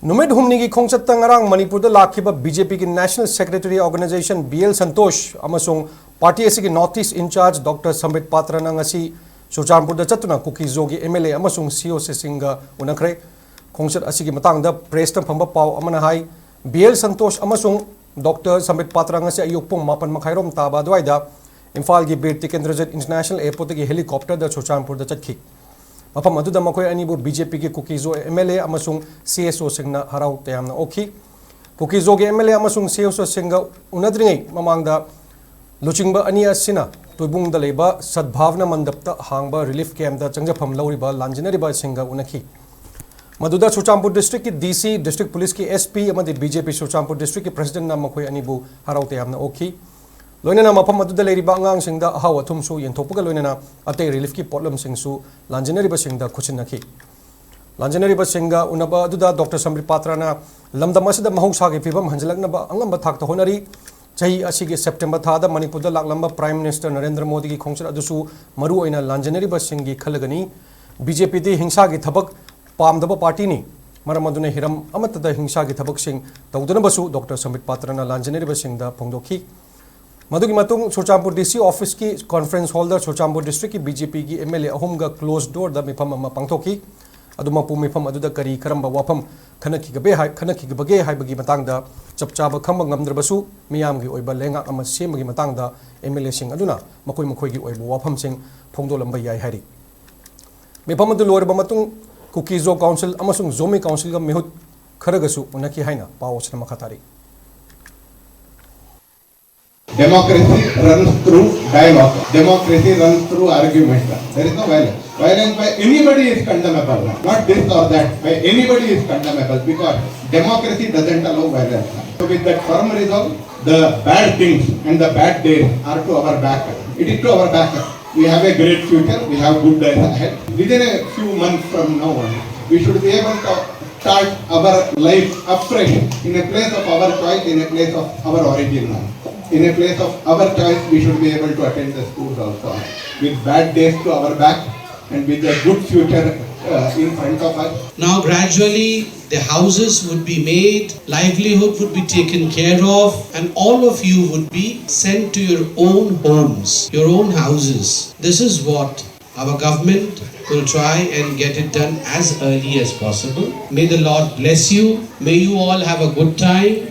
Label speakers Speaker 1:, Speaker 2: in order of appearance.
Speaker 1: Numid humni ki khongchat tangarang Manipur da lakhiba BJP ki National Secretary Organization BL Santosh amasung party asi ki Northeast in charge Dr. Sambit Patra na ngasi Churachandpur da Chattuna Kuki zogi MLA amasung CEO se Singa Unakhre khongchat asi ki matang da press tam phamba paw amana hai BL Santosh amasung Dr. Sambit Patra ngasi ayuk pung mapan makhairom taba dwaida Imphal ki Bir Tikendrajat International Airport ki helicopter da Churachandpur da chatkhi Mapam aduda makoy anibu BJP ki Kuki zo MLA amasung CSO singna harau tayamna okhi Kuki zo ge MLA amasung CSO singa unadringai mamangda luchingba ani asina toibung da leba sadbhavna mandapta hangba relief camp da changjafam lawriba lanjinariba singa unakhi Maduda Churachandpur district ki DC district police ki SP amadi BJP Churachandpur district ki president na makoy anibu harau tayamna okhi Loinana mapam aduda leiriba angang singda ahaw athum su yenthopga loinana atay relief ki problem singsu lanjinari ba singda khuchinakhi lanjinari ba singa unaba aduda Dr. Sambit Patra na lamdam asida mahausa gi phibam hanjalakna ba angamba thakta honari chahi asigi September thada Manipur da laklamba Prime Minister Narendra Modi gi khongchal adusu maru oina lanjinari ba singi khalagani BJP di hingsa gi thabak pamdaba party ni maram aduna hiram amatada hingsa gi thabak sing tawduna basu Dr. Sambit Patra na lanjinari ba singda phongdokhi Madugi matung Churachandpur DC office ki conference hall da Churachandpur district ki BJP ki MLA ahum ga closed door da mifam ama pangthoki aduma pu mifam aduda kari karamba wafam khanaki ga bage hai bagi matang da chapchaba khamba ngamdrabasu miyam gi oiba lenga ama semagi matang da MLA sing aduna makoi gi oiba wafam sing phongdolamba yai hari mifam adu lorba matung Kuki zo council amasung zomi council ga mehut kharagasu unaki haina pawosna makhatari
Speaker 2: Democracy runs through dialogue. Democracy runs through argument. There is no violence. Violence by anybody is condemnable. Not this or that. By anybody is condemnable because democracy doesn't allow violence. So with that firm resolve, the bad things and the bad days are to our back. It is to our back. We have a great future. We have good days ahead. Within a few months from now on, we should be able to start our life afresh in a place of our choice, in a place of our origin. In a place of our choice, we should be able to attend the schools also. With bad days to our back and with a good future in front of us.
Speaker 3: Now gradually the houses would be made, livelihood would be taken care of, and all of you would be sent to your own homes, your own houses. This is what our government will try and get it done as early as possible. May the Lord bless you. May you all have a good time.